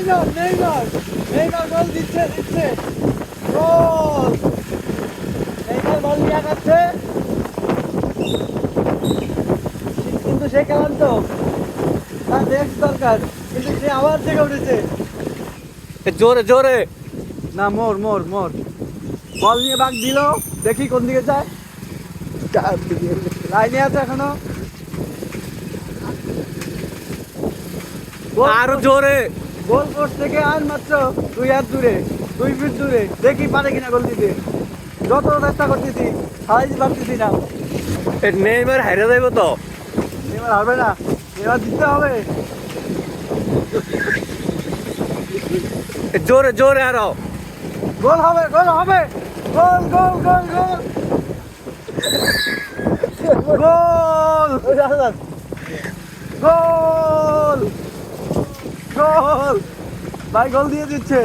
Neymar গোল দিচ্ছে গোল। Neymar বল নিয়ে আগাচ্ছে, কিন্তু সে ক্লান্ত, তার রেস্ট দরকার, কিন্তু সে আবার জেগে উঠেছে। জোরে জোরে। না, মোর বল নিয়ে বাগ দিল, দেখি কোন দিকে যায়। লাইনে আছে এখনো। আরো জোরে। গোল পোস্ট থেকে আর মাত্র 2 হাত দূরে, 2 ফিট দূরে। দেখি পারে কিনা গোল দিতে। যত চেষ্টা করতেছি, হারাইতে পারতেছি না। নেইমার হাইরে যাইব তো। এবার হবে না, এবার দিতে হবে। জোরে জোরে আরো। গোল হবে গোল গোল গোল ভাই, গোল দিয়ে দিচ্ছে।